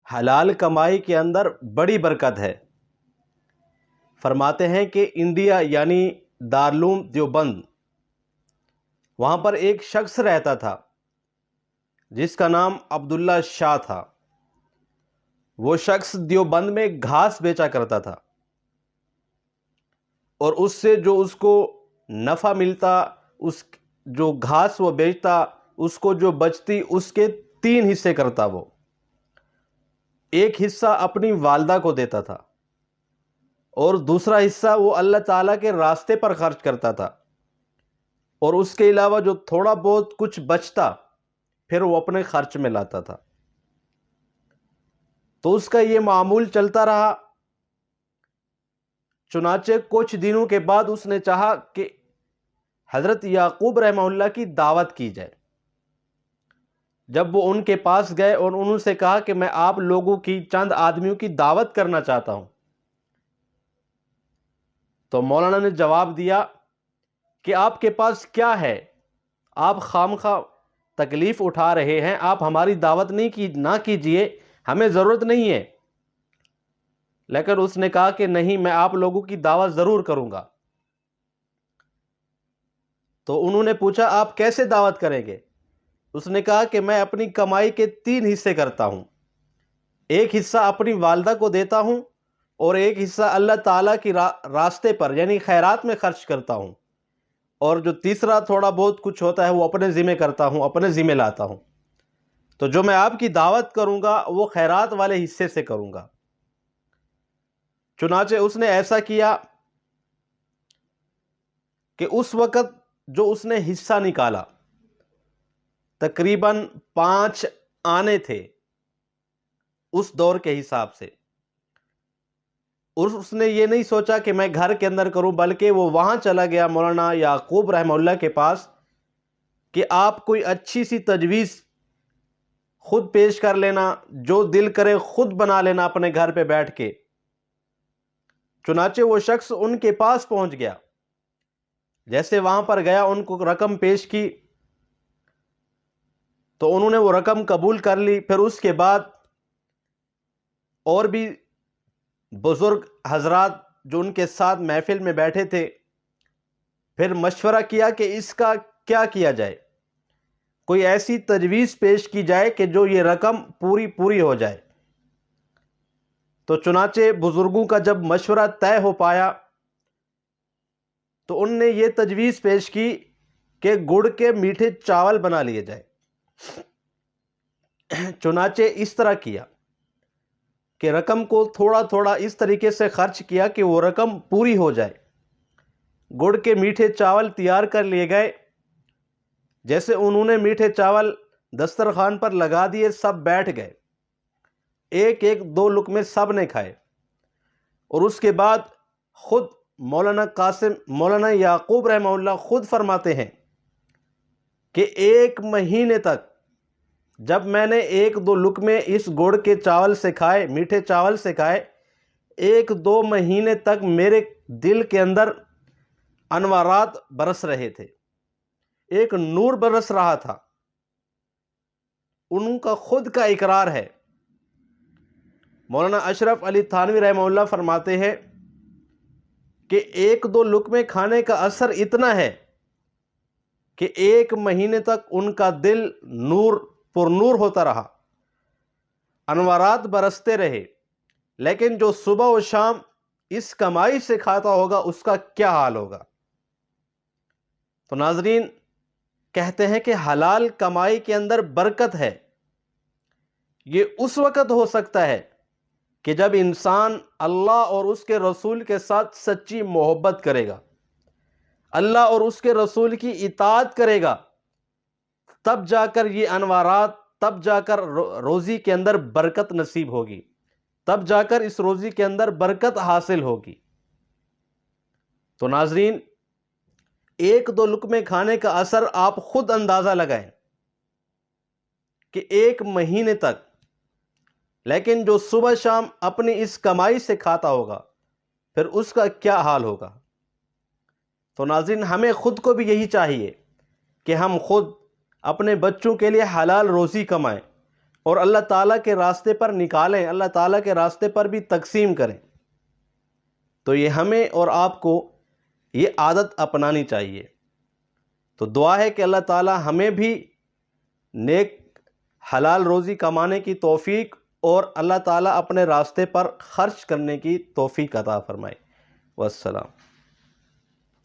حلال کمائی کے اندر بڑی برکت ہے۔ فرماتے ہیں کہ انڈیا یعنی دارالعلوم دیوبند، وہاں پر ایک شخص رہتا تھا جس کا نام عبداللہ شاہ تھا۔ وہ شخص دیوبند میں گھاس بیچا کرتا تھا، اور اس سے جو اس کو نفع ملتا، اس جو گھاس وہ بیچتا، اس کو جو بچتی، اس کے 3 حصے کرتا وہ۔ ایک حصہ اپنی والدہ کو دیتا تھا، اور دوسرا حصہ وہ اللہ تعالیٰ کے راستے پر خرچ کرتا تھا، اور اس کے علاوہ جو تھوڑا بہت کچھ بچتا پھر وہ اپنے خرچ میں لاتا تھا۔ تو اس کا یہ معمول چلتا رہا۔ چنانچہ کچھ دنوں کے بعد اس نے چاہا کہ حضرت یعقوب رحمہ اللہ کی دعوت کی جائے۔ جب وہ ان کے پاس گئے اور انہوں سے کہا کہ میں آپ لوگوں کی چند آدمیوں کی دعوت کرنا چاہتا ہوں، تو مولانا نے جواب دیا کہ آپ کے پاس کیا ہے؟ آپ خامخواہ تکلیف اٹھا رہے ہیں، آپ ہماری دعوت نہ کیجئے، ہمیں ضرورت نہیں ہے۔ لیکن اس نے کہا کہ نہیں، میں آپ لوگوں کی دعوت ضرور کروں گا۔ تو انہوں نے پوچھا آپ کیسے دعوت کریں گے؟ اس نے کہا کہ میں اپنی کمائی کے 3 حصے کرتا ہوں، ایک حصہ اپنی والدہ کو دیتا ہوں، اور ایک حصہ اللہ تعالیٰ کی راستے پر یعنی خیرات میں خرچ کرتا ہوں، اور جو تیسرا تھوڑا بہت کچھ ہوتا ہے وہ اپنے ذمہ کرتا ہوں، اپنے ذمہ لاتا ہوں۔ تو جو میں آپ کی دعوت کروں گا وہ خیرات والے حصے سے کروں گا۔ چنانچہ اس نے ایسا کیا کہ اس وقت جو اس نے حصہ نکالا تقریباً 5 آنے تھے اس دور کے حساب سے، اور اس نے یہ نہیں سوچا کہ میں گھر کے اندر کروں، بلکہ وہ وہاں چلا گیا مولانا یعقوب رحمہ اللہ کے پاس کہ آپ کوئی اچھی سی تجویز خود پیش کر لینا، جو دل کرے خود بنا لینا اپنے گھر پہ بیٹھ کے۔ چنانچہ وہ شخص ان کے پاس پہنچ گیا، جیسے وہاں پر گیا ان کو رقم پیش کی تو انہوں نے وہ رقم قبول کر لی۔ پھر اس کے بعد اور بھی بزرگ حضرات جو ان کے ساتھ محفل میں بیٹھے تھے، پھر مشورہ کیا کہ اس کا کیا کیا جائے، کوئی ایسی تجویز پیش کی جائے کہ جو یہ رقم پوری ہو جائے۔ تو چنانچہ بزرگوں کا جب مشورہ طے ہو پایا تو ان نے یہ تجویز پیش کی کہ گڑ کے میٹھے چاول بنا لیے جائے۔ چنانچہ اس طرح کیا کہ رقم کو تھوڑا تھوڑا اس طریقے سے خرچ کیا کہ وہ رقم پوری ہو جائے۔ گڑ کے میٹھے چاول تیار کر لیے گئے۔ جیسے انہوں نے میٹھے چاول دسترخوان پر لگا دیے، سب بیٹھ گئے، ایک 2 لقمے سب نے کھائے، اور اس کے بعد خود مولانا یعقوب رحمہ اللہ خود فرماتے ہیں کہ 1 مہینے تک جب میں نے 1-2 لقمے اس گڑ کے چاول سے کھائے، میٹھے چاول سے کھائے، 1-2 مہینے تک میرے دل کے اندر انوارات برس رہے تھے، ایک نور برس رہا تھا۔ ان کا خود کا اقرار ہے۔ مولانا اشرف علی تھانوی رحمہ اللہ فرماتے ہیں کہ 1-2 لقمے کھانے کا اثر اتنا ہے کہ 1 مہینے تک ان کا دل پر نور ہوتا رہا، انوارات برستے رہے۔ لیکن جو صبح و شام اس کمائی سے کھاتا ہوگا اس کا کیا حال ہوگا؟ تو ناظرین، کہتے ہیں کہ حلال کمائی کے اندر برکت ہے۔ یہ اس وقت ہو سکتا ہے کہ جب انسان اللہ اور اس کے رسول کے ساتھ سچی محبت کرے گا، اللہ اور اس کے رسول کی اطاعت کرے گا، تب جا کر یہ انوارات، تب جا کر روزی کے اندر برکت نصیب ہوگی، تب جا کر اس روزی کے اندر برکت حاصل ہوگی۔ تو ناظرین، 1-2 لقمے کھانے کا اثر آپ خود اندازہ لگائیں کہ 1 مہینے تک، لیکن جو صبح شام اپنی اس کمائی سے کھاتا ہوگا پھر اس کا کیا حال ہوگا؟ تو ناظرین، ہمیں خود کو بھی یہی چاہیے کہ ہم خود اپنے بچوں کے لیے حلال روزی کمائیں، اور اللہ تعالیٰ کے راستے پر نکالیں، اللہ تعالیٰ کے راستے پر بھی تقسیم کریں۔ تو یہ ہمیں اور آپ کو یہ عادت اپنانی چاہیے۔ تو دعا ہے کہ اللہ تعالیٰ ہمیں بھی نیک حلال روزی کمانے کی توفیق اور اللہ تعالیٰ اپنے راستے پر خرچ کرنے کی توفیق عطا فرمائے۔ والسلام۔